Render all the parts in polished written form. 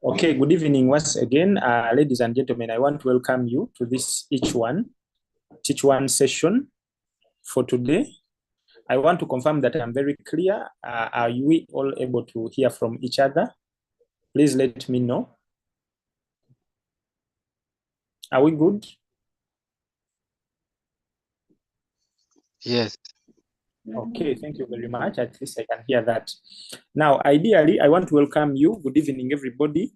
Okay, good evening once again, ladies and gentlemen. I want to welcome you to this teach one session for today. I want to confirm that I'm very clear. Are we all able to hear from each other? Please let me know. Are we good? Yes. Okay, thank you very much. At least I can hear that. Now, ideally, I want to welcome you. Good evening, everybody.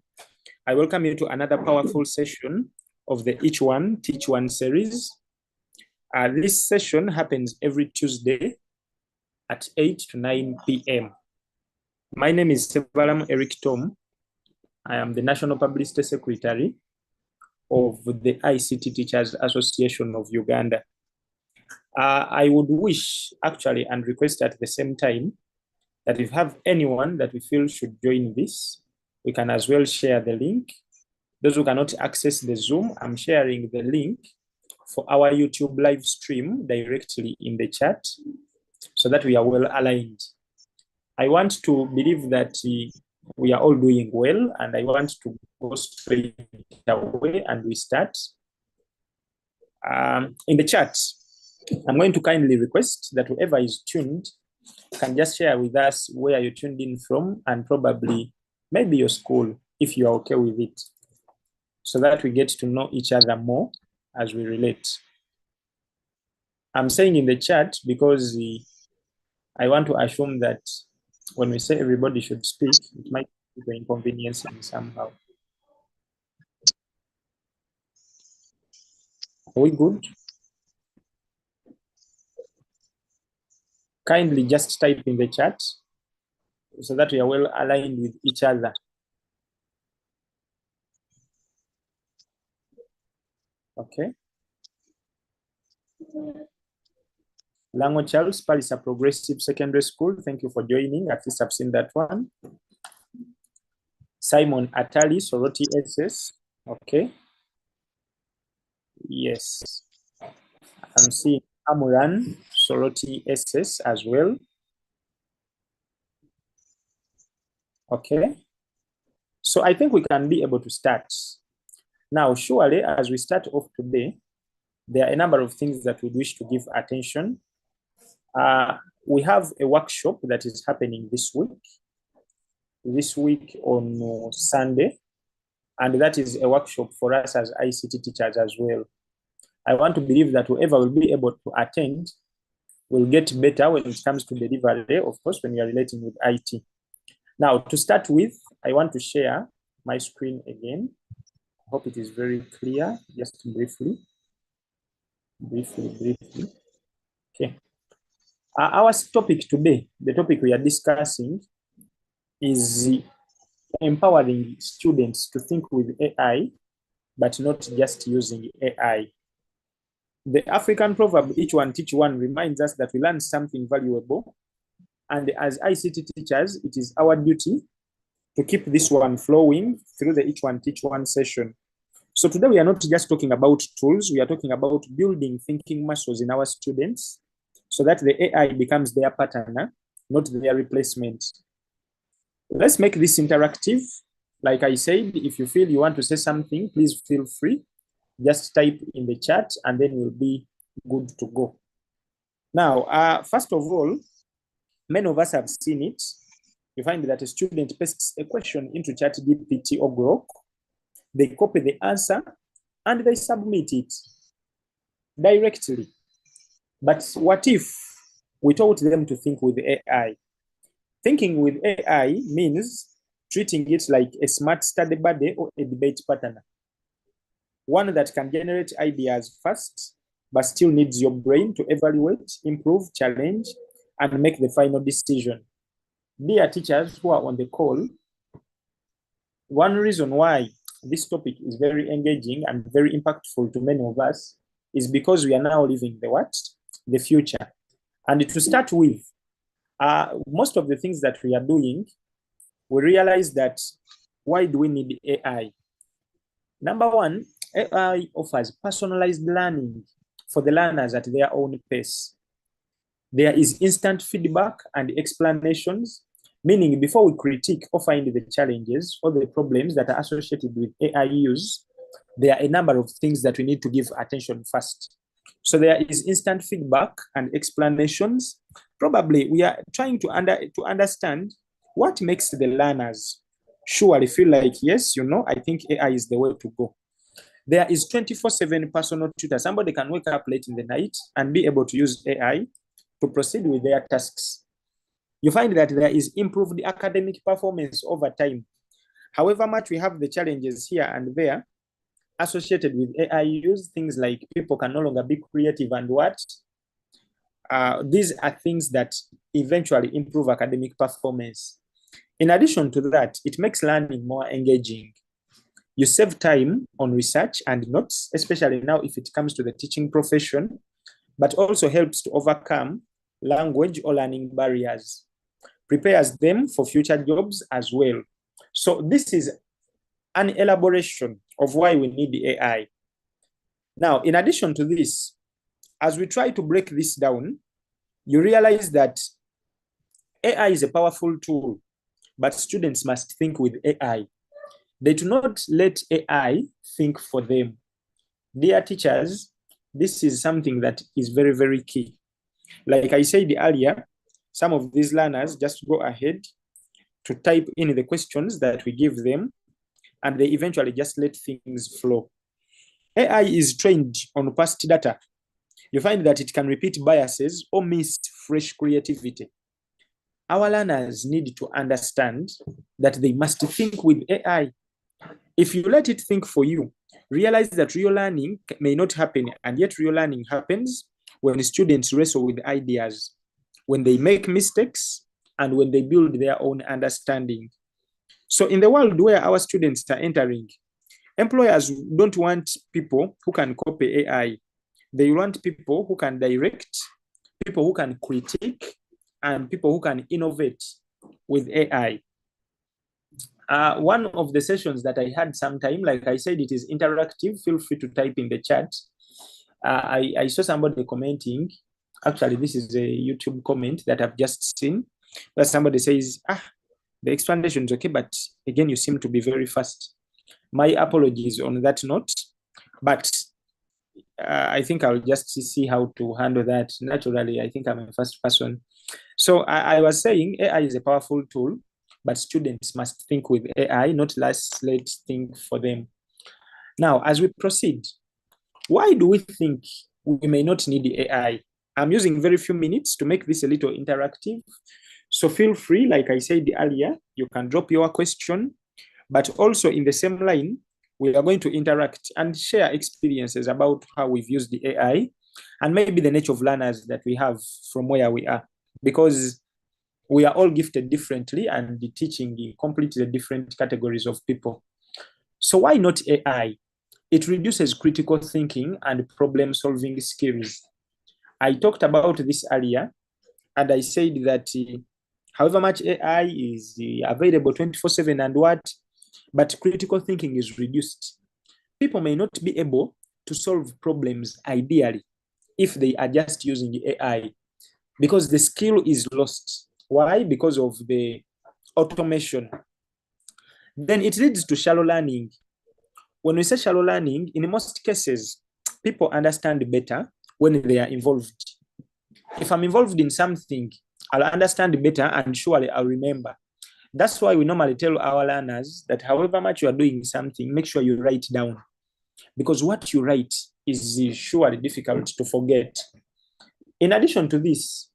I welcome you to another powerful session of the Each One Teach One series. This session happens every Tuesday at 8 to 9 p.m. My name is Ssebalamu Erick. I am the National Publicity Secretary of the ICT Teachers Association of Uganda. I would wish actually and request at the same time that if you have anyone that we feel should join this, we can as well share the link. Those who cannot access the Zoom, I'm sharing the link for our YouTube live stream directly in the chat so that we are well aligned. I want to believe that we are all doing well, and I want to go straight away and we start. In the chat, I'm going to kindly request that whoever is tuned can just share with us where you tuned in from and probably maybe your school, if you are okay with it, so that we get to know each other more as we relate. I'm saying in the chat because I want to assume that when we say everybody should speak, it might be an inconvenience somehow. Are we good? Kindly just type in the chat so that we are well aligned with each other. Okay. Lango Charles, Palisa Progressive Secondary School. Thank you for joining. At least I've seen that one. Simon Atali, Soroti SS. Okay. Yes. I'm seeing Amuran, Soroti SS as well. Okay. So I think we can be able to start. Now, surely, as we start off today, there are a number of things that we wish to give attention. We have a workshop that is happening this week on Sunday, and that is a workshop for us as ICT teachers as well. I want to believe that whoever will be able to attend will get better when it comes to delivery, of course, when we are relating with IT. Now, to start with, I want to share my screen again. I hope it is very clear, just briefly. Okay. Our topic today, the topic we are discussing, is empowering students to think with AI, but not just using AI. The African proverb, each one teach one, reminds us that we learn something valuable. And as ICT teachers, it is our duty to keep this one flowing through the each one teach one session. So today we are not just talking about tools, we are talking about building thinking muscles in our students so that the AI becomes their partner, not their replacement. Let's make this interactive. Like I said, if you feel you want to say something, please feel free. Just type in the chat and then we'll be good to go. Now, first of all, many of us have seen it. You find that a student pastes a question into ChatGPT or Grok. They copy the answer and they submit it directly. But what if we taught them to think with AI? Thinking with AI means treating it like a smart study buddy or a debate partner. One that can generate ideas fast, but still needs your brain to evaluate, improve, challenge, and make the final decision. Dear teachers who are on the call, one reason why this topic is very engaging and very impactful to many of us is because we are now living the what? The future. And to start with, most of the things that we are doing, we realize that why do we need AI? Number one, AI offers personalized learning for the learners at their own pace. There is instant feedback and explanations. Meaning, before we critique or find the challenges or the problems that are associated with AI use, there are a number of things that we need to give attention first. So there is instant feedback and explanations. Probably we are trying to understand what makes the learners surely feel like, yes, I think AI is the way to go. There is 24/7 personal tutor. Somebody can wake up late in the night and be able to use AI to proceed with their tasks. You find that there is improved academic performance over time. However much we have the challenges here and there associated with AI use, things like people can no longer be creative and what? These are things that eventually improve academic performance. In addition to that, it makes learning more engaging. You save time on research and notes, especially now if it comes to the teaching profession, but also helps to overcome language or learning barriers, prepares them for future jobs as well. So this is an elaboration of why we need the AI. Now, in addition to this, as we try to break this down, you realize that AI is a powerful tool, but students must think with AI. They do not let AI think for them. Dear teachers, this is something that is very, very key. Like I said earlier, some of these learners just go ahead to type in the questions that we give them, and they eventually just let things flow. AI is trained on past data. You find that it can repeat biases or miss fresh creativity. Our learners need to understand that they must think with AI. If you let it think for you, realize that real learning may not happen, and yet real learning happens when students wrestle with ideas, when they make mistakes, and when they build their own understanding. So in the world where our students are entering, employers don't want people who can copy AI. They want people who can direct, people who can critique, and people who can innovate with AI. One of the sessions that I had sometime, like I said, it is interactive. Feel free to type in the chat. I saw somebody commenting. Actually, this is a YouTube comment that I've just seen, where somebody says, the explanation is okay, but again, you seem to be very fast. My apologies on that note, but I think I'll just see how to handle that. Naturally, I think I'm a fast person. So I was saying AI is a powerful tool, but students must think with AI, not let think for them. Now, as we proceed, why do we think we may not need the AI? I'm using very few minutes to make this a little interactive. So feel free, like I said earlier, you can drop your question, but also in the same line, we are going to interact and share experiences about how we've used the AI and maybe the nature of learners that we have from where we are, because we are all gifted differently and the teaching in completely different categories of people. So why not AI? It reduces critical thinking and problem-solving skills. I talked about this earlier, and I said that however much AI is available 24/7 and what, but critical thinking is reduced. People may not be able to solve problems ideally if they are just using AI, because the skill is lost. Why? Because of the automation. Then it leads to shallow learning. When we say shallow learning, in most cases, people understand better when they are involved. If I'm involved in something, I'll understand better and surely I'll remember. That's why we normally tell our learners that however much you are doing something, make sure you write down, because what you write is surely difficult to forget. In addition to this,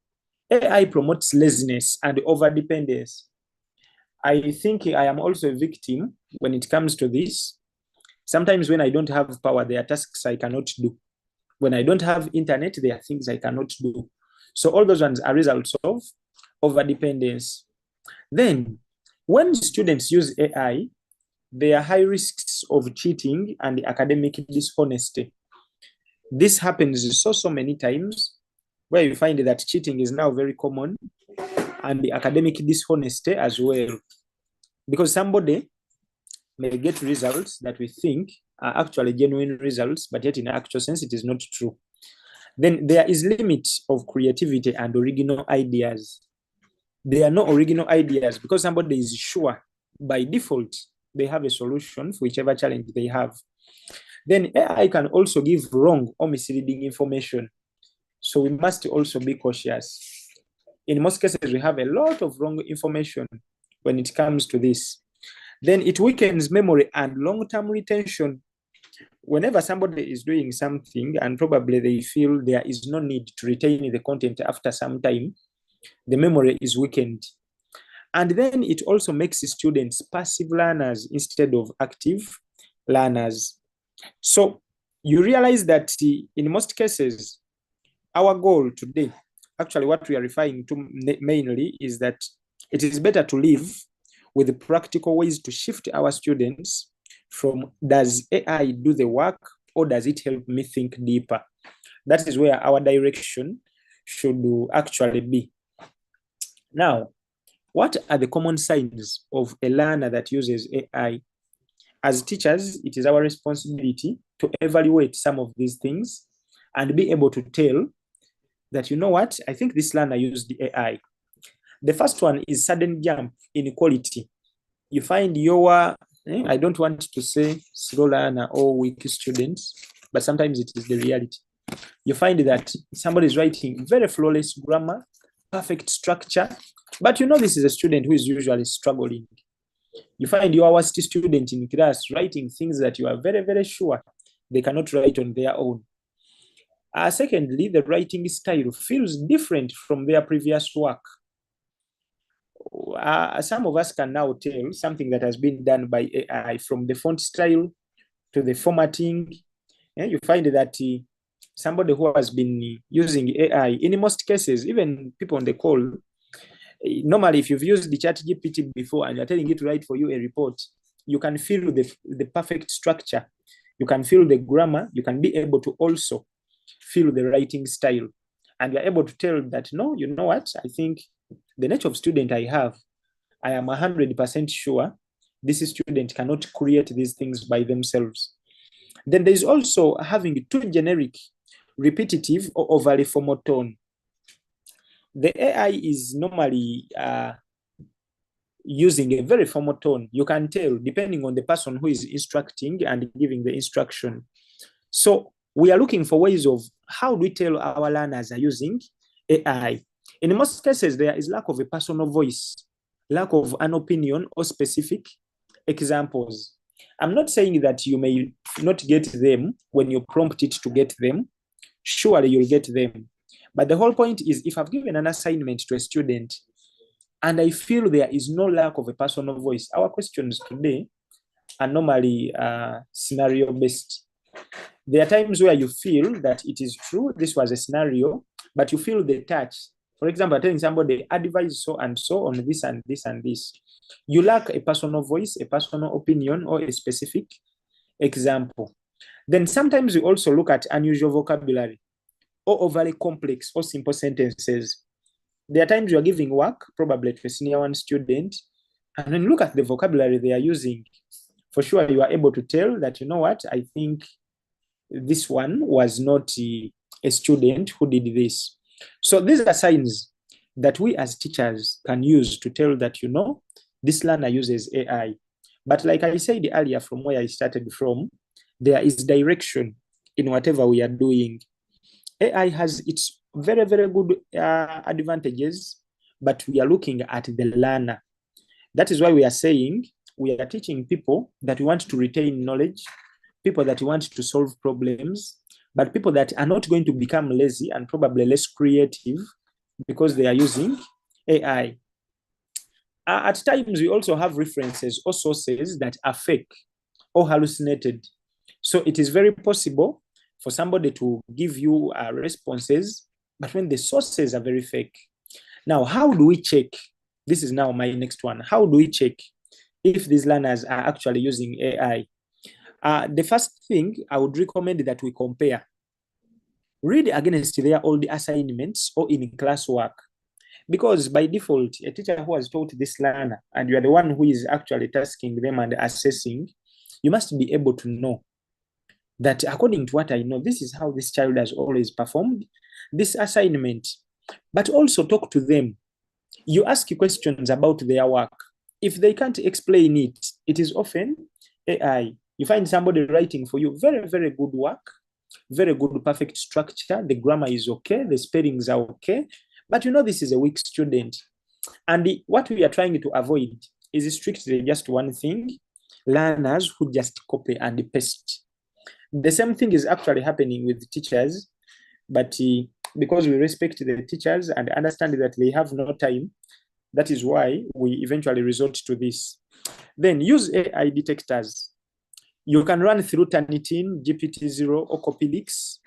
AI promotes laziness and overdependence. I think I am also a victim when it comes to this. Sometimes when I don't have power, there are tasks I cannot do. When I don't have internet, there are things I cannot do. So all those ones are results of overdependence. Then, when students use AI, there are high risks of cheating and academic dishonesty. This happens so many times, where you find that cheating is now very common, and the academic dishonesty as well. Because somebody may get results that we think are actually genuine results, but yet in actual sense, it is not true. Then there is limit of creativity and original ideas. There are no original ideas because somebody is sure by default they have a solution for whichever challenge they have. Then AI can also give wrong or misleading information. So we must also be cautious. In most cases, we have a lot of wrong information when it comes to this. Then it weakens memory and long-term retention. Whenever somebody is doing something and probably they feel there is no need to retain the content after some time, the memory is weakened. And then it also makes students passive learners instead of active learners. So you realize that in most cases, our goal today, actually what we are referring to mainly, is that it is better to live with practical ways to shift our students from does AI do the work or does it help me think deeper? That is where our direction should actually be. Now, what are the common signs of a learner that uses AI? As teachers, it is our responsibility to evaluate some of these things and be able to tell that, you know what, I think this learner used the AI. The first one is sudden jump in quality. You find your, I don't want to say slow learner or weak students, but sometimes it is the reality. You find that somebody is writing very flawless grammar, perfect structure, but you know this is a student who is usually struggling. You find your worst student in class writing things that you are very, very sure they cannot write on their own. Secondly, the writing style feels different from their previous work. Some of us can now tell something that has been done by AI, from the font style to the formatting. You find that somebody who has been using AI, in most cases, even people on the call, normally if you've used the ChatGPT before and you're telling it to write for you a report, you can feel the perfect structure. You can feel the grammar. You can be able to also feel the writing style. And you're able to tell that, no, you know what? I think the nature of student I have, I am 100% sure this student cannot create these things by themselves. Then there's also having too generic, repetitive, or overly formal tone. The AI is normally using a very formal tone. You can tell depending on the person who is instructing and giving the instruction. So we are looking for ways of how do we tell our learners are using AI. In most cases, there is lack of a personal voice, lack of an opinion or specific examples. I'm not saying that you may not get them when you prompt it to get them. Surely you'll get them. But the whole point is, if I've given an assignment to a student and I feel there is no lack of a personal voice, our questions today are normally scenario-based. There are times where you feel that it is true, this was a scenario, but you feel the touch. For example, telling somebody, advise so and so on this and this and this. You lack a personal voice, a personal opinion, or a specific example. Then sometimes we also look at unusual vocabulary or overly complex or simple sentences. There are times you are giving work, probably to a senior one student, and then look at the vocabulary they are using. For sure, you are able to tell that, you know what, I think this one was not a student who did this. So these are signs that we as teachers can use to tell that, you know, this learner uses AI. But like I said earlier, from where I started from, there is direction in whatever we are doing. AI has its very, very good advantages, but we are looking at the learner. That is why we are saying we are teaching people that we want to retain knowledge, people that want to solve problems, but people that are not going to become lazy and probably less creative because they are using AI. At times, we also have references or sources that are fake or hallucinated. So it is very possible for somebody to give you responses, but when the sources are very fake. Now, how do we check? This is now my next one. How do we check if these learners are actually using AI? The first thing I would recommend that we compare. Read against their old assignments or in classwork. Because by default, a teacher who has taught this learner and you are the one who is actually tasking them and assessing, you must be able to know that according to what I know, this is how this child has always performed this assignment. But also talk to them You ask questions about their work. If they can't explain it, it is often AI. You find somebody writing for you very, very good work, very good, perfect structure. The grammar is okay, the spellings are okay, but you know this is a weak student. And what we are trying to avoid is strictly just one thing: learners who just copy and paste. The same thing is actually happening with teachers, but because we respect the teachers and understand that they have no time, that is why we eventually resort to this. Then use AI detectors. You can run through Turnitin, GPT-0, or Copilix.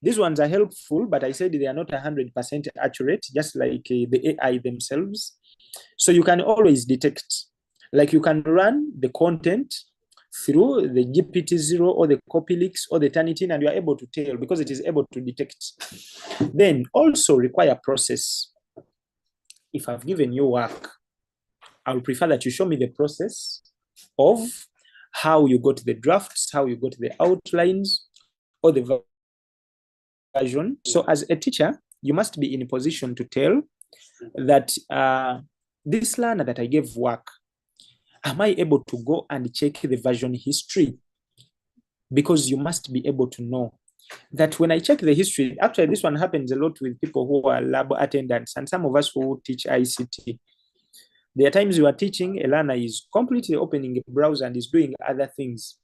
These ones are helpful, but I said they are not 100% accurate, just like the AI themselves. So you can always detect. Like you can run the content through the GPT-0 or the Copilix or the Turnitin, and you are able to tell because it is able to detect. Then also require process. If I've given you work, I would prefer that you show me the process of how you got the drafts, how you got the outlines, or the version. So as a teacher, you must be in a position to tell that this learner that I gave work, am I able to go and check the version history? Because you must be able to know that when I check the history, actually this one happens a lot with people who are lab attendants and some of us who teach ICT. There are times you are teaching, a learner is completely opening a browser and is doing other things.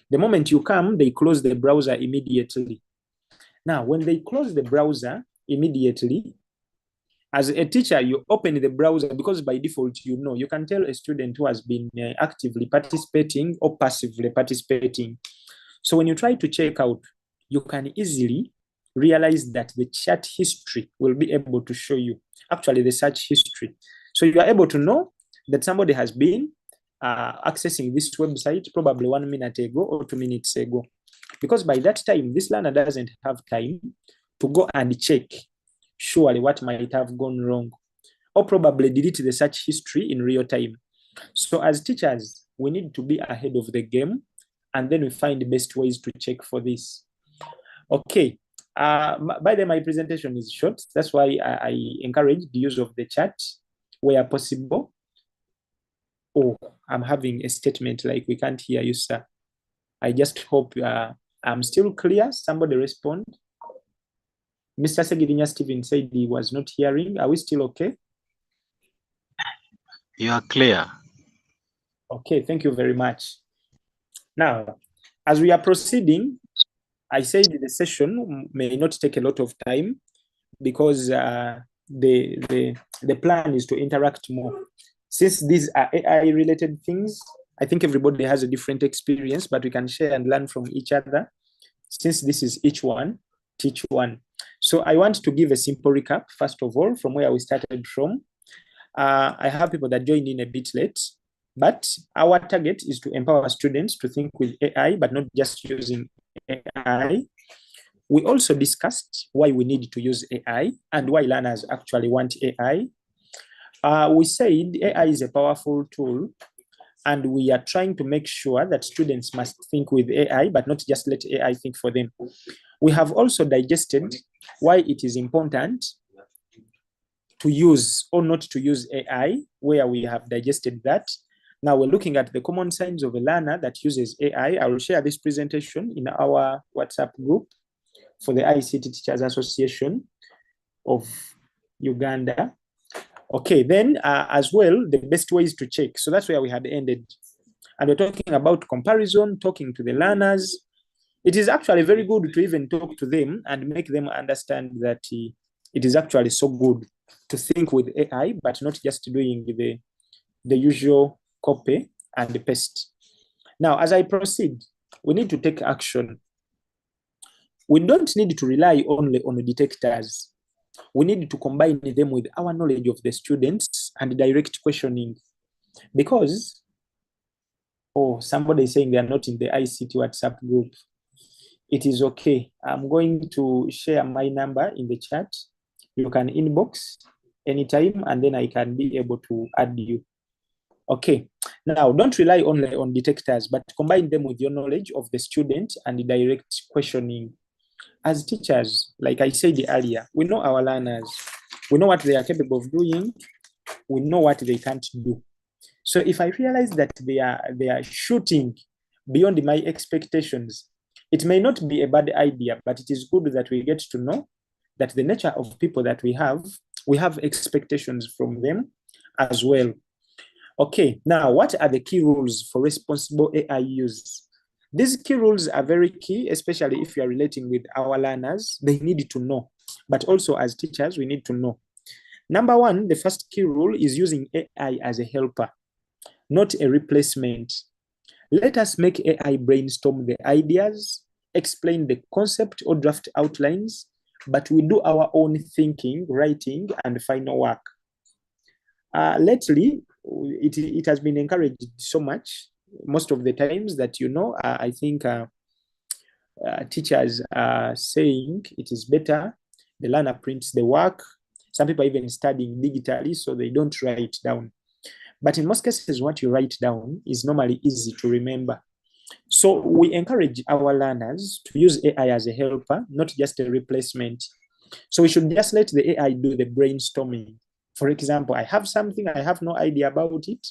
The moment you come, they close the browser immediately. Now, when they close the browser immediately, as a teacher, you open the browser because by default, you know, you can tell a student who has been actively participating or passively participating. So when you try to check out, you can easily realize that the chat history will be able to show you actually the search history. So you are able to know that somebody has been accessing this website probably 1 minute ago or 2 minutes ago. Because by that time, this learner doesn't have time to go and check surely what might have gone wrong, or probably delete the search history in real time. So as teachers, we need to be ahead of the game, and then we find the best ways to check for this. Okay. By the way, my presentation is short. That's why I encourage the use of the chat where possible. Oh, I'm having a statement like we can't hear you, sir. I just hope I'm still clear. Somebody respond. Mr. Segirinya Stephen said he was not hearing. Are we still okay? You are clear. Okay, thank you very much. Now, as we are proceeding, I said the session may not take a lot of time because the plan is to interact more. Since these are AI-related things, I think everybody has a different experience, but we can share and learn from each other. Since this is each one, teach one. So I want to give a simple recap, first of all, from where we started from. I have people that joined in a bit late, but our target is to empower students to think with AI, but not just using AI. We also discussed why we need to use AI and why learners actually want AI. We said AI is a powerful tool, and we are trying to make sure that students must think with AI, but not just let AI think for them. We have also digested why it is important to use or not to use AI, where we have digested that. Now we're looking at the common signs of a learner that uses AI. I will share this presentation in our WhatsApp group for the ICT Teachers Association of Uganda. Okay, then as well, the best ways to check. So that's where we had ended. And we're talking about comparison, talking to the learners. It is actually very good to even talk to them and make them understand that it is actually so good to think with AI, but not just doing the usual copy and paste. Now, as I proceed, we need to take action. We don't need to rely only on the detectors. We need to combine them with our knowledge of the students and direct questioning. Because, oh, somebody is saying they are not in the ICT WhatsApp group. It is okay. I'm going to share my number in the chat. You can inbox anytime, and then I can be able to add you. Okay. Now, don't rely only on detectors, but combine them with your knowledge of the student and direct questioning. As teachers, like I said earlier, we know our learners. We know what they are capable of doing. we know what they can't do. So if I realize that they are shooting beyond my expectations, it may not be a bad idea, but it is good that we get to know that the nature of people that we have expectations from them as well. Okay, now what are the key rules for responsible AI use? These key rules are very key, especially if you are relating with our learners. They need to know, but also as teachers, we need to know. Number one, the first key rule is using AI as a helper, not a replacement. Let us make AI brainstorm the ideas, explain the concept or draft outlines, but we do our own thinking, writing, and final work. Lately, it has been encouraged so much, most of the times that, I think teachers are saying it is better the learner prints the work. Some people are even studying digitally, so they don't write down. But in most cases, what you write down is normally easy to remember. So we encourage our learners to use AI as a helper, not just a replacement. So we should just let the AI do the brainstorming. For example, I have something, I have no idea about it.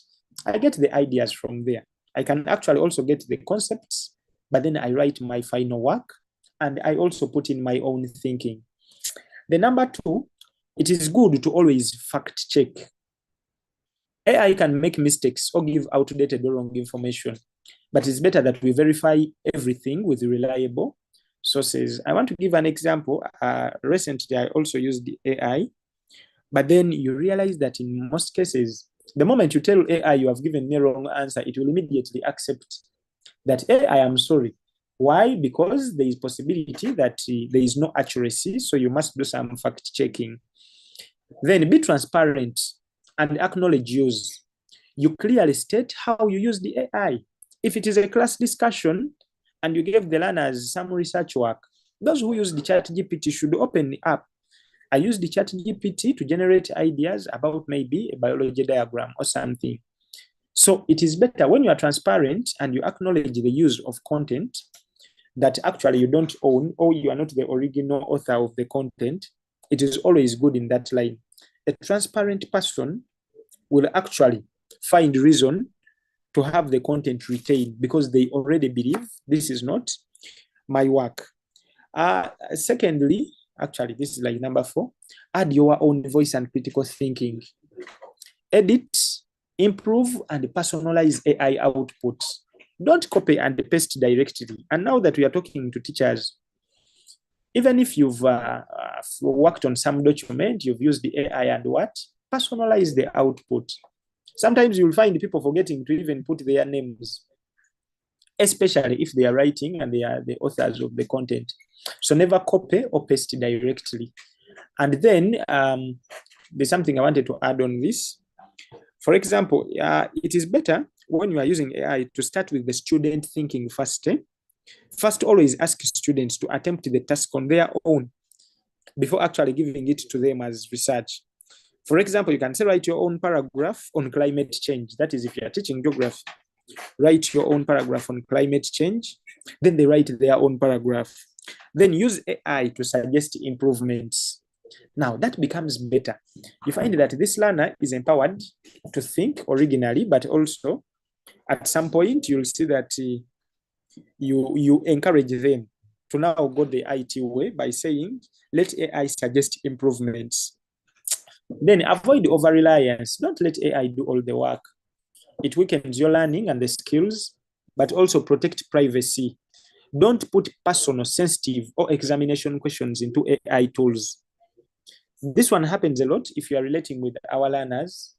I get the ideas from there. I can actually also get the concepts, but then I write my final work and I also put in my own thinking. The number two, it is good to always fact check. AI can make mistakes or give outdated or wrong information, but it's better that we verify everything with reliable sources. I want to give an example. Recently, I also used the AI, but then you realize that in most cases, the moment you tell AI you have given me a wrong answer, it will immediately accept that, hey, I am sorry. Why? Because there is possibility that there is no accuracy, so you must do some fact checking. Then be transparent and acknowledge use. You clearly state how you use the AI. If it is a class discussion and you gave the learners some research work, those who use the ChatGPT should open the app. I use the ChatGPT to generate ideas about maybe a biology diagram or something. So it is better when you are transparent and you acknowledge the use of content that actually you don't own, or you are not the original author of the content. It is always good in that line. A transparent person will actually find reason to have the content retained because they already believe this is not my work. Secondly, actually, this is like number 4, add your own voice and critical thinking. Edit, improve, and personalize AI output. Don't copy and paste directly. And now that we are talking to teachers, even if you've worked on some document, you've used the AI and what? Personalize the output. Sometimes you'll find people forgetting to even put their names, especially if they are writing and they are the authors of the content. So never copy or paste directly. And then there's something I wanted to add on this. For example, it is better when you are using AI to start with the student thinking first. First, always ask students to attempt the task on their own before actually giving it to them as research. For example, you can say write your own paragraph on climate change. That is if you are teaching geography. Write your own paragraph on climate change. Then they write their own paragraph. Then use AI to suggest improvements. Now that becomes better. You find that this learner is empowered to think originally, but also at some point you'll see that you encourage them to now go the IT way by saying, let AI suggest improvements. Then avoid over-reliance. Don't let AI do all the work. It weakens your learning and the skills, but also protect privacy. Don't put personal, sensitive, or examination questions into AI tools. This one happens a lot if you are relating with our learners.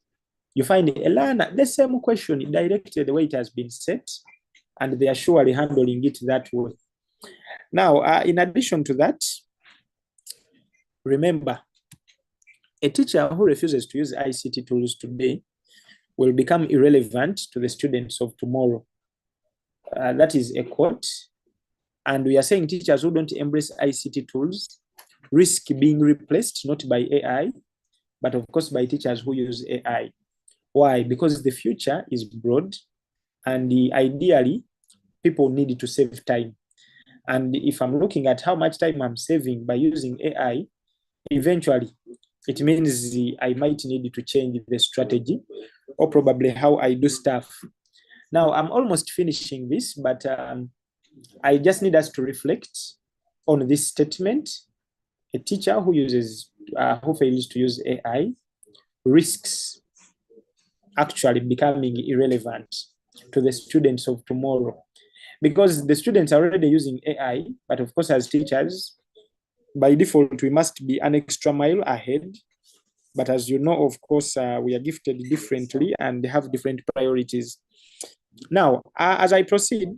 You find a learner, the same question directed the way it has been set, and they are surely handling it that way. Now, in addition to that, remember, a teacher who refuses to use ICT tools today will become irrelevant to the students of tomorrow. That is a quote. And we are saying teachers who don't embrace ICT tools risk being replaced, not by AI, but of course by teachers who use AI. Why? Because the future is broad, and ideally, people need to save time. And if I'm looking at how much time I'm saving by using AI, eventually, it means I might need to change the strategy or probably how I do stuff. Now, I'm almost finishing this, but I just need us to reflect on this statement. A teacher who fails to use AI risks actually becoming irrelevant to the students of tomorrow, because the students are already using AI, but of course, as teachers, by default, we must be an extra mile ahead. But as you know, of course, we are gifted differently and have different priorities. Now, as I proceed,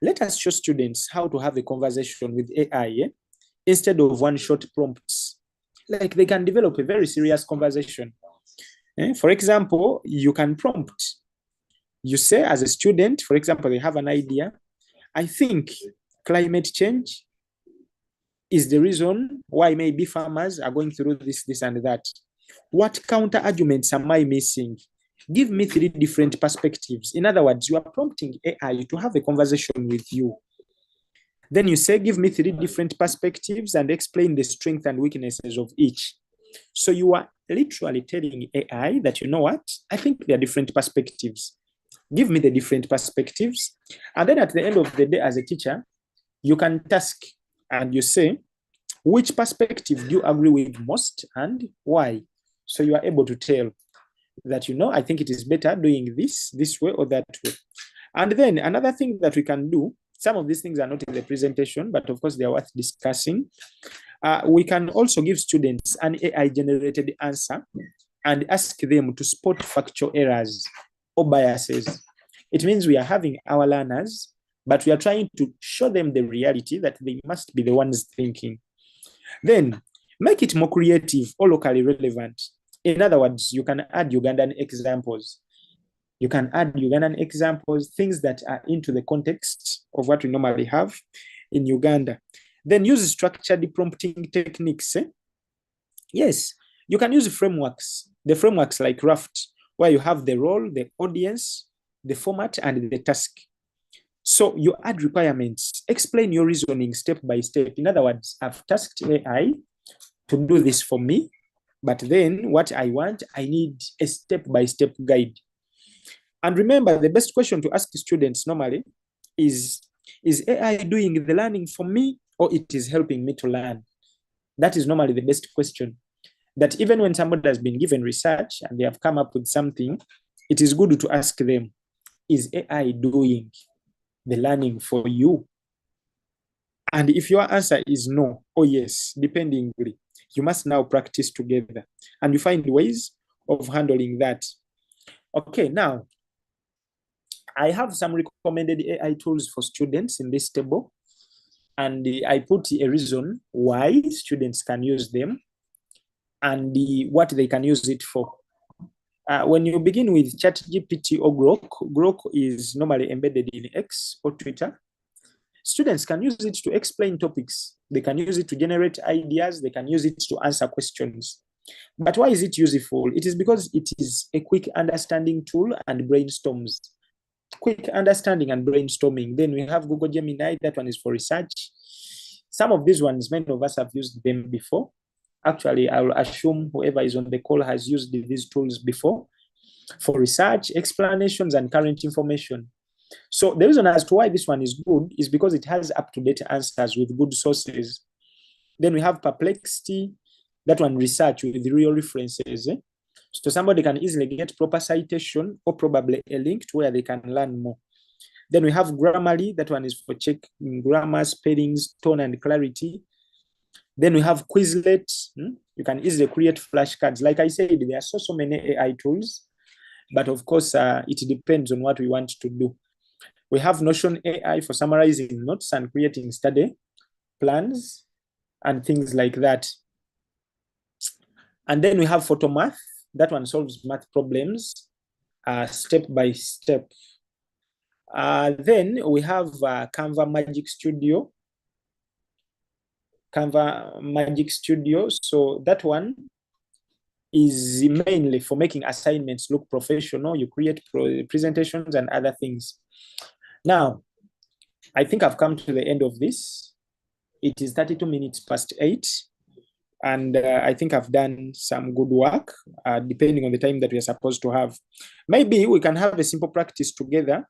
let us show students how to have a conversation with AI instead of one short prompts. Like they can develop a very serious conversation. For example, you can prompt. You say as a student, for example, they have an idea. I think climate change is the reason why maybe farmers are going through this, and that. What counter arguments am I missing? Give me 3 different perspectives. In other words, you are prompting AI to have a conversation with you. Then you say, give me 3 different perspectives and explain the strengths and weaknesses of each. So you are literally telling AI that, you know what? I think there are different perspectives. Give me the different perspectives. And then at the end of the day, as a teacher, you can task and you say, which perspective do you agree with most and why? So you are able to tell that, you know, I think it is better doing this way or that way. And then another thing that we can do, some of these things are not in the presentation, but of course they are worth discussing. We can also give students an AI-generated answer and ask them to spot factual errors or biases. It means we are having our learners, but we are trying to show them the reality that they must be the ones thinking. Then make it more creative or locally relevant. In other words, you can add Ugandan examples. You can add Ugandan examples, things that are into the context of what we normally have in Uganda. Then use structured prompting techniques. Yes, you can use frameworks. The frameworks like Raft, where you have the role, the audience, the format, and the task. So you add requirements. Explain your reasoning step by step. In other words, I've tasked AI to do this for me, but then what I want, I need a step-by-step guide. And remember, the best question to ask students normally is AI doing the learning for me, or it is helping me to learn? That is normally the best question. That even when somebody has been given research and they have come up with something, it is good to ask them, is AI doing the learning for you? And if your answer is no or yes, dependingly, you must now practice together and you find ways of handling that. Okay, now I have some recommended AI tools for students in this table, and I put a reason why students can use them and what they can use it for. When you begin with ChatGPT or Grok is normally embedded in X or Twitter. Students can use it to explain topics. They can use it to generate ideas. They can use it to answer questions. But why is it useful? It is because it is a quick understanding tool and brainstorms. Quick understanding and brainstorming. Then we have Google Gemini. That one is for research. Some of these ones, many of us have used them before. Actually, I'll assume whoever is on the call has used these tools before for research, explanations, and current information. So the reason as to why this one is good is because it has up-to-date answers with good sources. Then we have Perplexity, that one research with real references. So somebody can easily get proper citation or probably a link to where they can learn more. Then we have Grammarly, that one is for checking grammar, spellings, tone, and clarity. Then we have Quizlet. You can easily create flashcards. Like I said, there are so many AI tools, but of course, it depends on what we want to do. We have Notion AI for summarizing notes and creating study plans and things like that. And then we have Photomath. That one solves math problems step by step. Then we have Canva Magic Studio. Canva Magic Studio. So that one is mainly for making assignments look professional. You create presentations and other things. Now, I think I've come to the end of this. It is 32 minutes past 8. And I think I've done some good work, depending on the time that we are supposed to have. Maybe we can have a simple practice together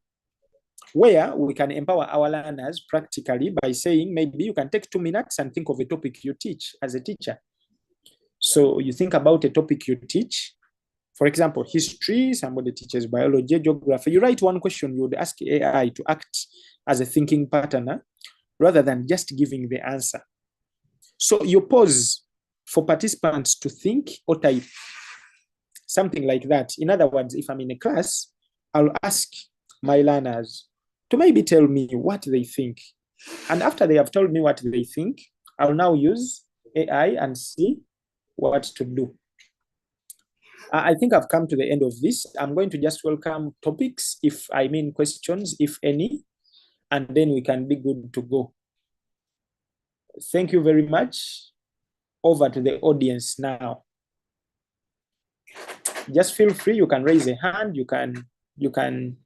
where we can empower our learners practically by saying, maybe you can take 2 minutes and think of a topic you teach as a teacher. So you think about a topic you teach. For example, history, somebody teaches biology, geography. You write one question, you would ask AI to act as a thinking partner rather than just giving the answer. So you pause for participants to think or type, something like that. In other words, if I'm in a class, I'll ask my learners to maybe tell me what they think. And after they have told me what they think, I'll now use AI and see what to do. I think I've come to the end of this. I'm going to just welcome topics, questions, if any, and then we can be good to go. Thank you very much. Over to the audience now. Just feel free. You can raise a hand. You can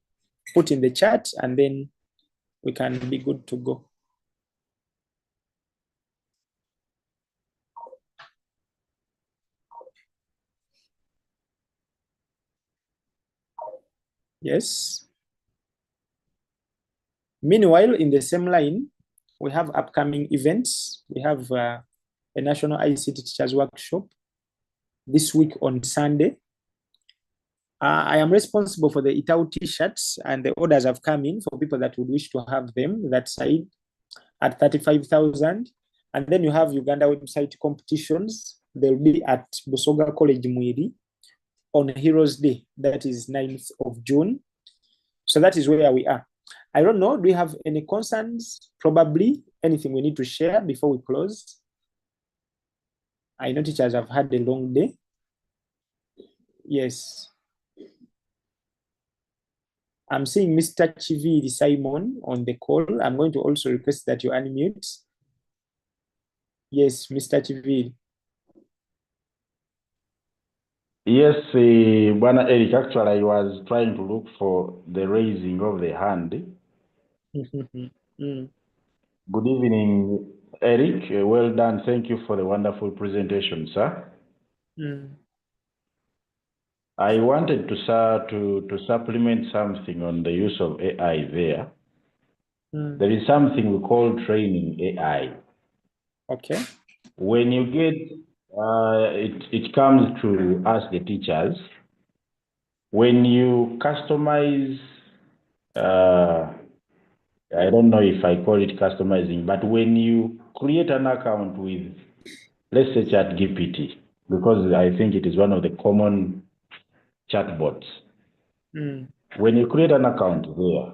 put in the chat, and then we can be good to go. Yes. Meanwhile, in the same line, we have upcoming events. We have a National ICT Teachers Workshop this week on Sunday. I am responsible for the Itau t-shirts, and the orders have come in for people that would wish to have them that side at 35,000. And then you have Uganda website competitions. They'll be at Busoga College Mwiri on Heroes Day. That is 9th of June. So that is where we are. I don't know. Do you have any concerns? Probably anything we need to share before we close? I know teachers have had a long day. Yes. I'm seeing Mr. Chiviri Simon on the call. I'm going to also request that you unmute. Yes, Mr. Chiviri. Yes, Bwana Erick, actually I was trying to look for the raising of the hand. Good evening, Erick. Well done. Thank you for the wonderful presentation, sir. I wanted to supplement something on the use of AI there. There is something we call training AI. Okay. When you get, it comes to us, the teachers, when you customize, I don't know if I call it customizing, but when you create an account with, let's say, ChatGPT, because I think it is one of the common chatbots. When you create an account there,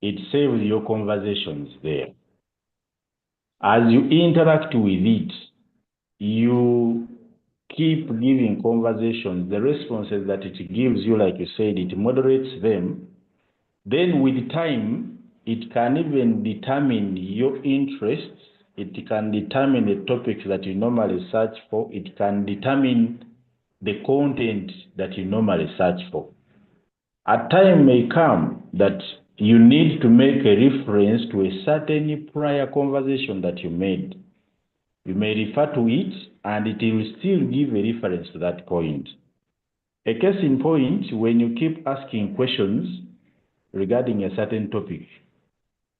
it saves your conversations there. As you interact with it, you keep giving conversations, the responses that it gives you, like you said, it moderates them. Then with time, it can even determine your interests. It can determine the topics that you normally search for. It can determine the content that you normally search for. A time may come that you need to make a reference to a certain prior conversation that you made. You may refer to it, and it will still give a reference to that point. A case in point, when you keep asking questions regarding a certain topic,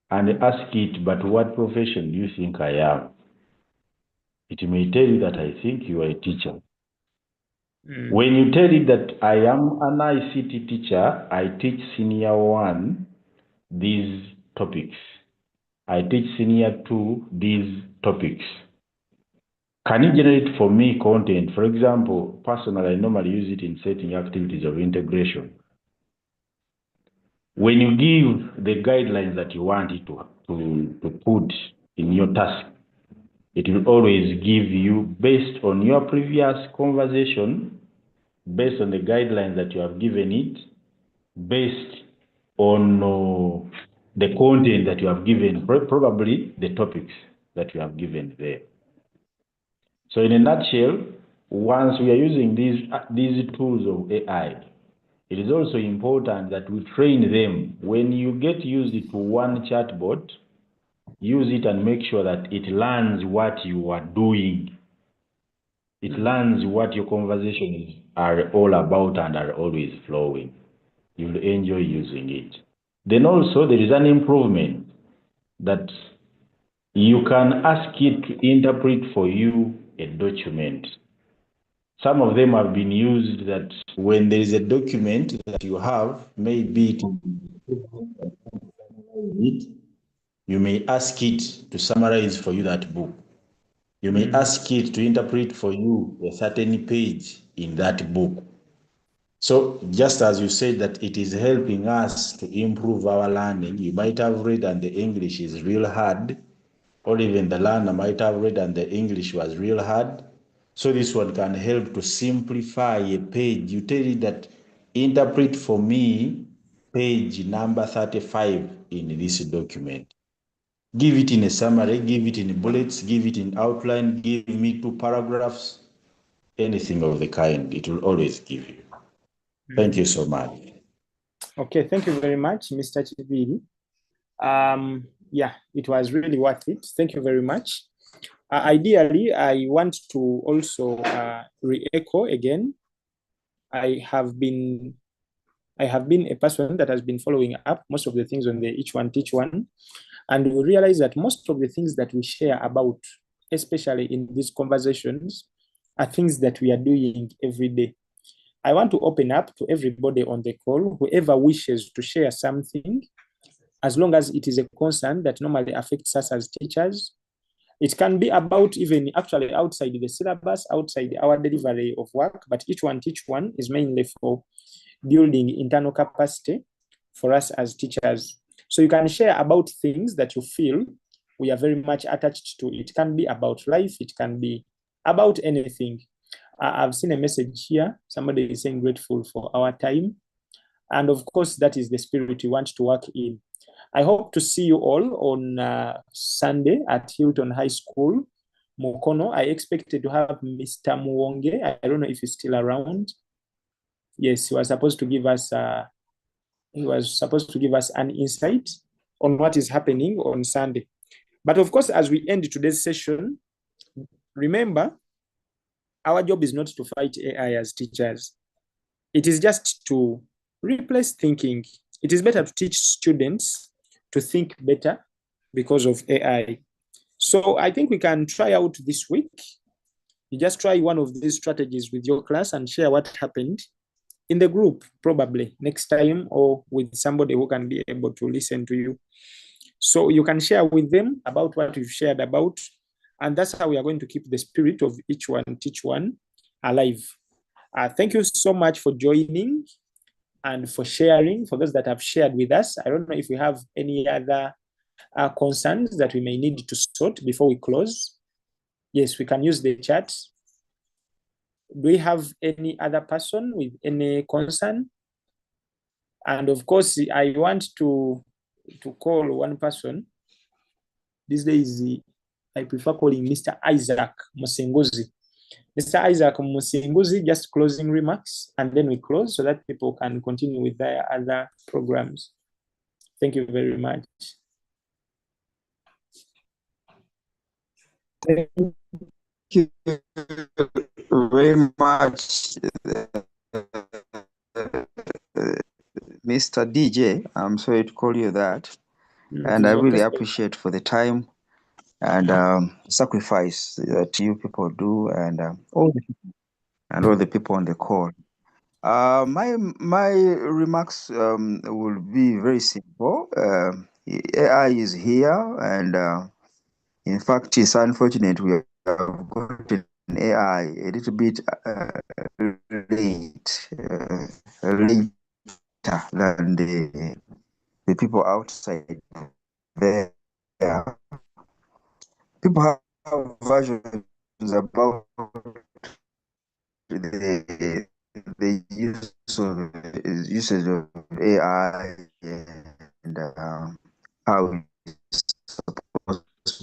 and ask it, but what profession do you think I am? It may tell you that I think you are a teacher. When you tell it that I am an ICT teacher, I teach senior 1 these topics. I teach senior 2 these topics. Can you generate for me content? For example, personally, I normally use it in setting activities of integration. When you give the guidelines that you want it to put in your task, it will always give you, based on your previous conversation, based on the guidelines that you have given it, based on the content that you have given, probably the topics that you have given there. So in a nutshell, once we are using these tools of AI, it is also important that we train them. When you get used to one chatbot, use it and make sure that it learns what you are doing. It learns what your conversations are all about and are always flowing. You'll enjoy using it. Then also there is an improvement that you can ask it to interpret for you a document. Some of them have been used that when there is a document that you have, maybe you may ask it to summarize for you that book. You may ask it to interpret for you a certain page in that book. So just as you said that it is helping us to improve our learning, you might have read and the English is real hard, or even the learner might have read and the English was real hard. So this one can help to simplify a page. You tell it that interpret for me page number 35 in this document. Give it in a summary, give it in bullets, give it in outline, give me 2 paragraphs, anything of the kind, it will always give you. Thank you so much. Okay, thank you very much, Mr. Chivili. Yeah, it was really worth it. Thank you very much. Ideally, I want to also re-echo again. I have been a person that has been following up most of the things on the Each One Teach One, and we realize that most of the things that we share about, especially in these conversations, are things that we are doing every day. I want to open up to everybody on the call, whoever wishes to share something, as long as it is a concern that normally affects us as teachers. It can be about even actually outside the syllabus, outside our delivery of work, but Each One Teach One is mainly for building internal capacity for us as teachers. So you can share about things that you feel we are very much attached to. It can be about life, it can be about anything. I've seen a message here. Somebody is saying grateful for our time. And of course, that is the spirit we want to work in. I hope to see you all on Sunday at Hilton High School, Mukono. I expected to have Mr. Muwonge. I don't know if he's still around. Yes, he was supposed to give us an insight on what is happening on Sunday. But of course, as we end today's session, remember, our job is not to fight AI as teachers. It is just to replace thinking. It is better to teach students to think better because of AI. So I think we can try out this week. You just try one of these strategies with your class and share what happened in the group, probably next time, or with somebody who can be able to listen to you. So you can share with them about what you've shared about, and that's how we are going to keep the spirit of Each One Teach One alive. Thank you so much for joining and for sharing, for those that have shared with us. I don't know if we have any other concerns that we may need to sort before we close. Yes, we can use the chat. Do we have any other person with any concern? And of course, I want to call one person. These days, I prefer calling Mr. Isaac Musenguzi. Mr. Isaac Musenguzi, just closing remarks, and then we close so that people can continue with their other programs. Thank you very much. Thank you very much, Mr. DJ. I'm sorry to call you that. And I really appreciate for the time and sacrifice that you people do, and all the people on the call. My remarks will be very simple. AI is here, and in fact, it's unfortunate we have gotten AI a little bit later than the people outside there. People have versions about the usage of AI and how it's supposed to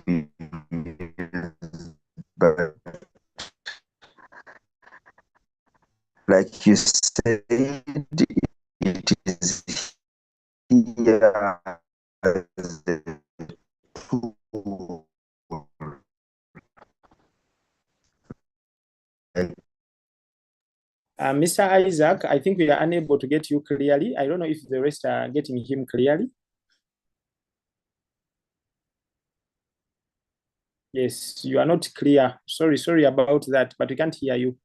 be used. But like you said, it is here as a tool Mr. Isaac, I think we are unable to get you clearly. I don't know if the rest are getting him clearly. Yes, you are not clear. Sorry about that, but we can't hear you.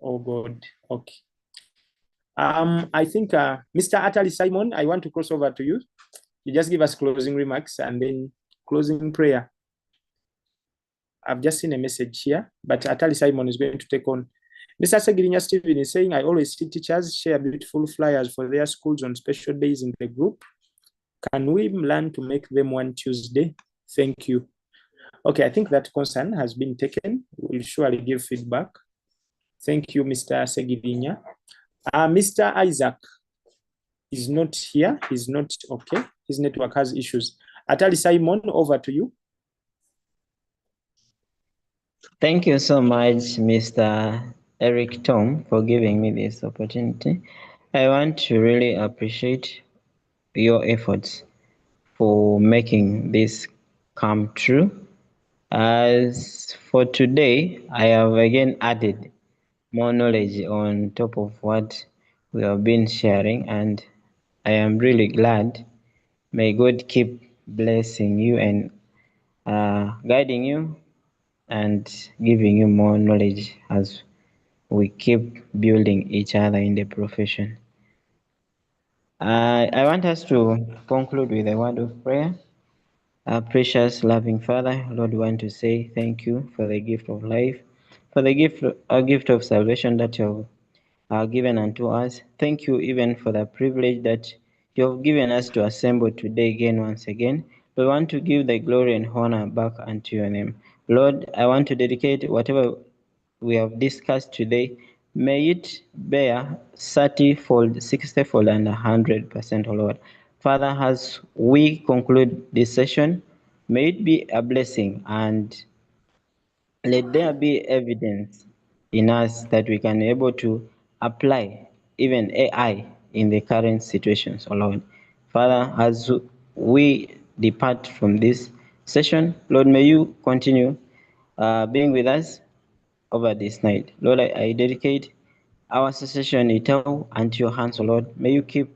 Oh God. Okay. I think Mr. Atali Simon, I want to cross over to you. You just give us closing remarks and then closing prayer. I've just seen a message here, but Atali Simon is going to take on. Mr. Segirinya Stephen is saying, I always see teachers share beautiful flyers for their schools on special days in the group. Can we learn to make them one Tuesday? Thank you. Okay, I think that concern has been taken. We'll surely give feedback. Thank you, Mr. Segirinya. Mr. Isaac is not here. He's not okay. His network has issues. Atali Simon, over to you. Thank you so much, Mr. Erick Tom, for giving me this opportunity. I want to really appreciate your efforts for making this come true. As for today, I have again added more knowledge on top of what we have been sharing, and I am really glad. May God keep blessing you and guiding you and giving you more knowledge as we keep building each other in the profession. I want us to conclude with a word of prayer. Our precious, loving Father, Lord, we want to say thank you for the gift of life, for the gift of salvation that you have given unto us. Thank you even for the privilege that you have given us to assemble today again, once again. We want to give the glory and honor back unto your name. Lord, I want to dedicate whatever we have discussed today. May it bear 30-fold, 60-fold, and 100%, O Lord. Father, as we conclude this session, may it be a blessing, and let there be evidence in us that we can be able to apply even AI in the current situations, O Lord. Father, as we depart from this session, Lord, may you continue being with us over this night. Lord, I dedicate our session itself unto your hands, O Lord. May you keep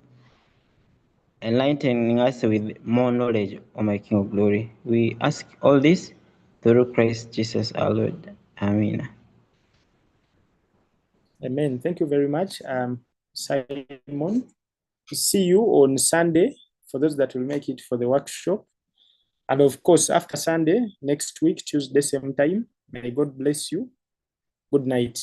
enlightening us with more knowledge, O my King of glory. We ask all this through Christ Jesus our Lord. Amen. Amen. Thank you very much, Simon. See you on Sunday for those that will make it for the workshop. And of course, after Sunday, next week, Tuesday, same time. May God bless you. Good night.